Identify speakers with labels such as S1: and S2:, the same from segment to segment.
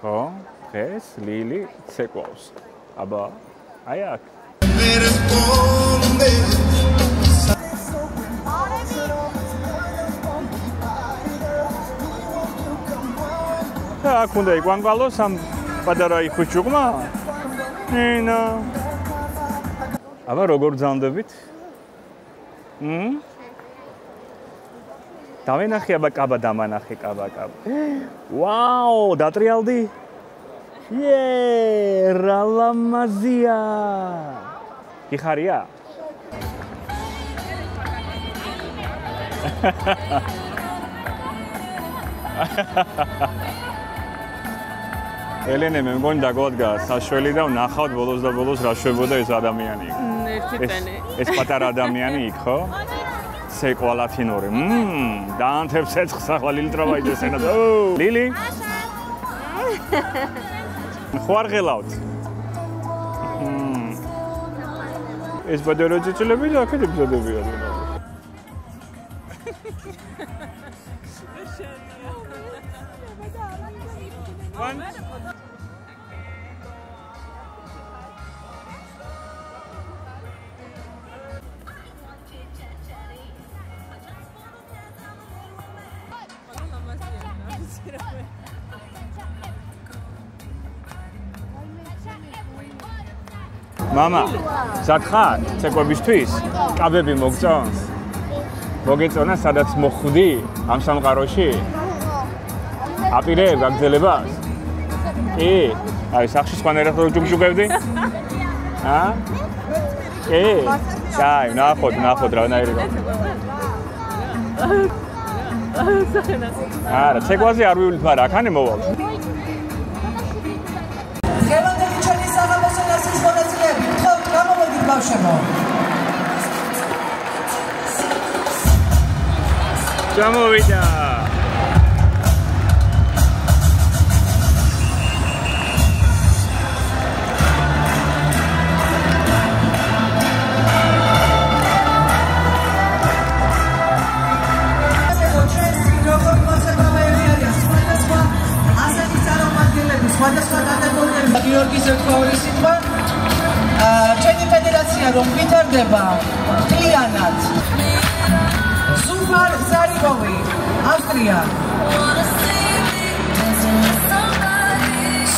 S1: ხო, დღეს ლილი ცეკვავს. აბა, აი აქ. აქ უნდა იყვანყალოს ამ პატარა იხუჩუღმა. ენა. აბა როგორ ძამდებით? დავენახე აბა კაბა დამანახე კაბა. ვაუ, დატრიალდი? რა ლამაზია. იხარია? ელენე მე მგონი დაგვადგა საშველი და ვნახავთ ბოლოს და ბოლოს რა შვებოდა ეს ადამიანი.
S2: ერთი წელი.
S1: ეს პატარა ადამიანი იქ ხო? ცეკვა ლათინური. დაანთებს ეცხს ახლა ლილი ტრაბაიძეს ენა. ლილი? ხო არ ღელავთ? ეს ბადერო წიწილები და აქეთ იბზადებიან. Mama, zakhat, ცეკვებისთვის კაბები მოგწონს? მოგეწონა სადაც მოხვდი ამ სამყაროში? აპირებ გაგზელებას? კი, აი სახში სხვანაირად ჯუგჯუგებდი? კი. აი, ნახოთ რანაირი რა. არა, ცეკვაზე არ ვივლით, მაგრამ აქანე მოვალ. Čamovida!
S3: გიორგის ერთგვარი სიტყვა ჩვენი ფედერაცია რომ ვითარდება მთლიანად ზუფარ ზარიკოვი ავსტრია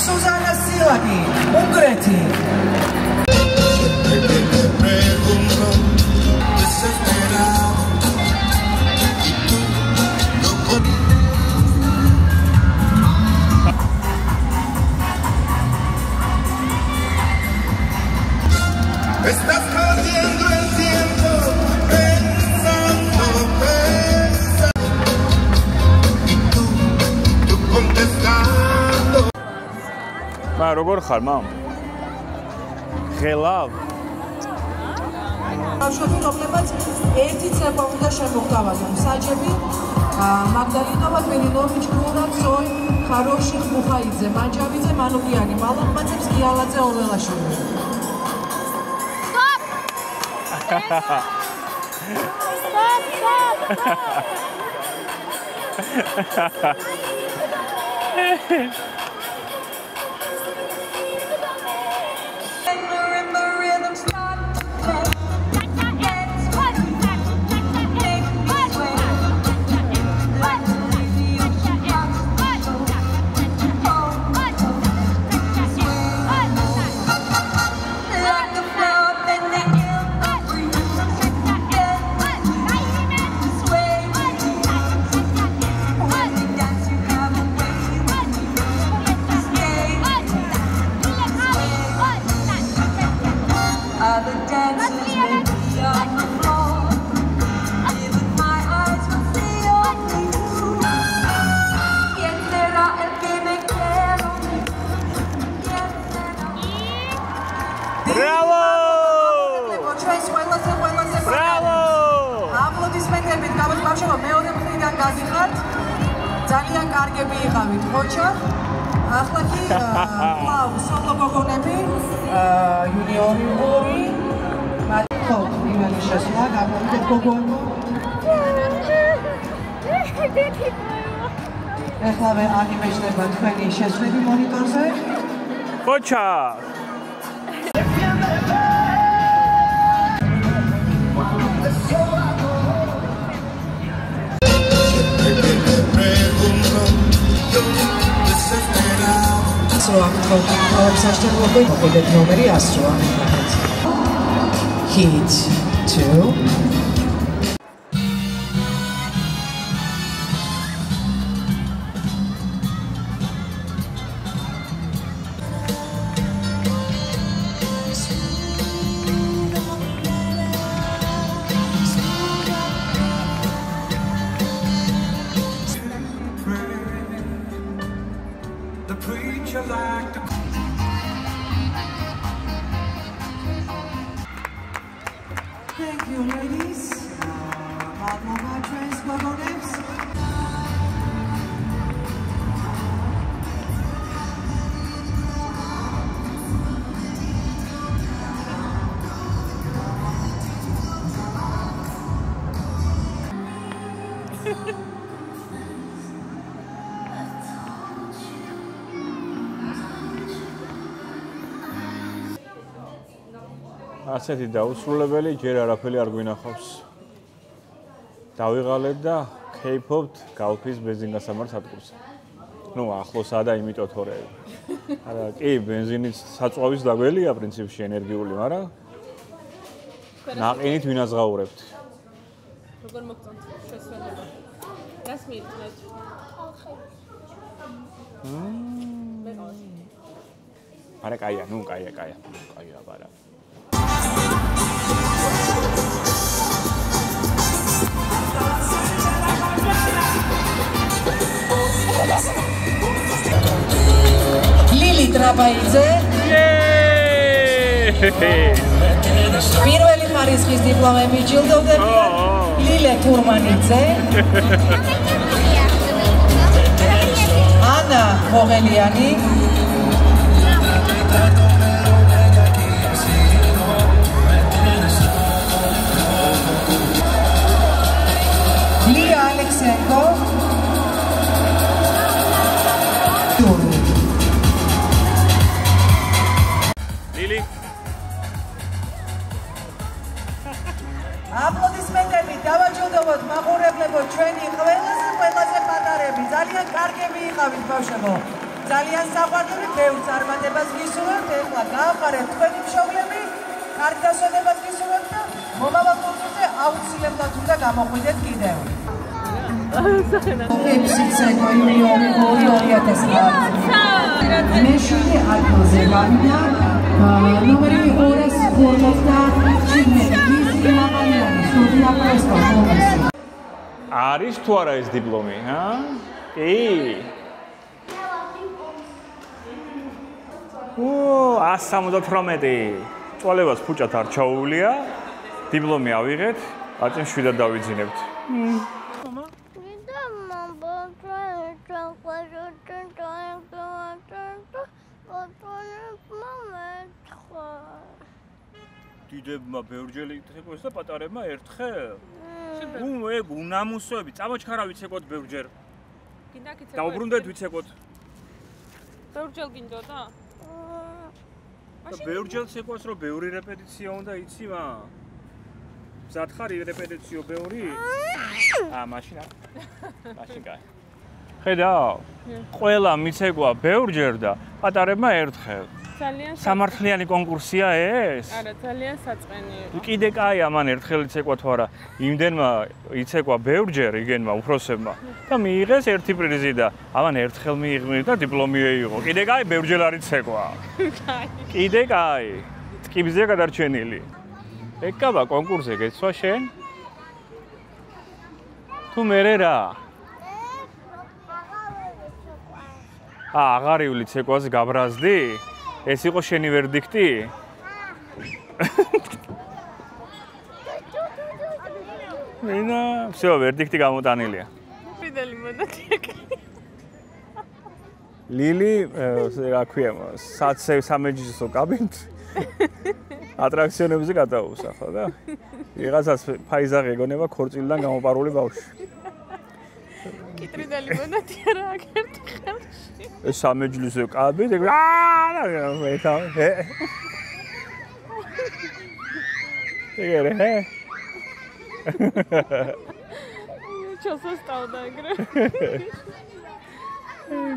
S3: სუზანა სილაკი უნგრეთი
S4: Estás perdiendo el tiempo pensando y tú contestando.
S1: Ma როგორ ხარ, მამ? ღელავ?
S3: ბავშვობილებაც ერთი ცეკვა უნდა შემოგთავაზონ. საჯები მაგდალინოვა, მელინოვიჩ, გურა, ცოი, ხაროში, ხუხაიძე, მანჯავიძე, მანუკიანი, მალოყმაცებს გიალაძე, ორველაშვილი. ძალიან კარგები იყავით, ხოჩა. ახლა კი კლავ სოლო გოგონები, იუნიორი ორი, ხო, იმენი შესვლა, გამოვიდა გოგონო. ეხლავე აღიმეჯნება თქვენი შეცვლები მონიტორზე.
S1: ხოჩა
S3: მოგვიდეთ ნომერი 100-ა. Hit 2.
S4: The preacher like the
S3: Thank you, ladies. Mama trains Gogoneps.
S1: ასეთი დაუსრულებელი ჯერ არაფერი არ გვინახავს. დავიღალეთ და ქეიფობთ გალფის ბენზინგასამართ სადგურს. ნუ ახლოსაა და იმიტომ თორე. არა, კი, ბენზინის საწვავის დაგველია პრინციპში ენერგიული, მაგრამ ნაყინით ვინაზღაურებთ.
S2: როგორ მოგწონთ შესვენება? რას მიიტყნეთ?
S1: არა, კაია, ნუ კაია. კაია, ბარა.
S3: ლილი ტრაბაიძე პირველი ხარისხის დიპლომები ჯილდოვდებიან. ლილე თურმანიძე, ანა მოღელიანი, ლია ალექსენკო,
S1: ლილი
S3: აპლოდისმენტები დავაჯილდოვოთ მაყურებლებო ჩვენი ყველაზე პატარები, ძალიან კარგები იყავით ბავშვებო, ძალიან საყვარლები, ბევრ წარმატებას გისურვებთ. ეხლა გააყარეთ თქვენი მშობლები, კარგ დასვენებას გისურვებთ და მომავალ კონცერტზე აუცილებლად უნდა გამოყვიდეთ კიდევ. ეფსიცეკო იუნიორი 2009 მეშვიდე ადგილზე გავიდა ნომერი 259
S1: არის თუ არა ეს დიპლომი, ჰა? კი. 178. წვალებას ფუჭად არ ჩაუვლია. დიპლომი ავიღეთ, აწინ 7-დან დავიძინებთ. დიდებმა ბევრჯერ იტყოს და პატარებმა ერთხელ. ეგ უნამუსოები, წამოჩქარა ვიცეკოთ ბევრჯერ.
S2: გინდა კიცეკოთ?
S1: დაუბრუნდეთ ვიცეკოთ.
S2: ბევრჯერ გინდოდა?
S1: და ბევრჯერ ცეკვას რომ ბევრი რეპეტიცია უნდა იცი მა. მზად ხარ რეპეტიციო ბევრი? მაშინ კაი. ხედავ? ყველა მიცეკვა ბევრჯერ და პატარებმა ერთხელ.
S2: ძალიან
S1: სამართლიანი კონკურსია ეს?
S2: არა, ძალიან საწყენი იყო.
S1: კიდე კაია მან ერთხელ იცეკვა თუ არა. იმდენმა იცეკვა ბევრჯერ იგენმა უფროსებმა და მიიღეს ერთი პრიზი და ამან ერთხელ მიიღმის და დიპლომი ეიღო. კიდე კაი, ბევრჯერ არ იცეკვა. კიდე კაი. ტკიბზეა გადარჩენილი. ეკაბა კონკურსზე გეცვა შენ? თუ მერე რა? აღარიული ცეკვას გაბრაზდი? ეს იყო შენი ვერდიქტი? მენა, всё, ვერდიქტი გამოტანილია.
S2: ფიდელი მონაკი.
S1: ლილი, რა ქვია, სამეჯისო კაბინეტ. ატრაქციონებზე გადაუსახა და ვიღაცას ფაიზაღი ეგონება ქორწილიდან გამოპარული ბავშვი.
S2: კიტრინელი მონათია რა ერთ ხელში.
S1: სამეჯლისო კაბი და მეთა ეგრე
S2: ჩასასწავდა ეგრე.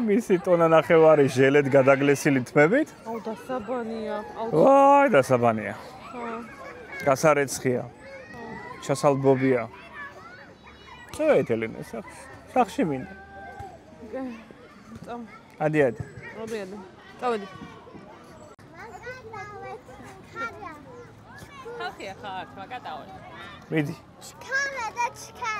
S1: მისი ტონა ნახევარი ჟელეთ გადაგლესილი თმებით.
S2: აუ დასაბანია.
S1: ვაი დასაბანია.
S2: ხო.
S1: გასარეცხია. ჩასალბობია. წოეთელინე სახში მინდა.
S2: წამ.
S1: ადი ადი.
S2: რობიადი. წავედი. ხალხია ხარ, მაგატავე.
S1: მიდი.
S5: ჩქანა და ჩქანა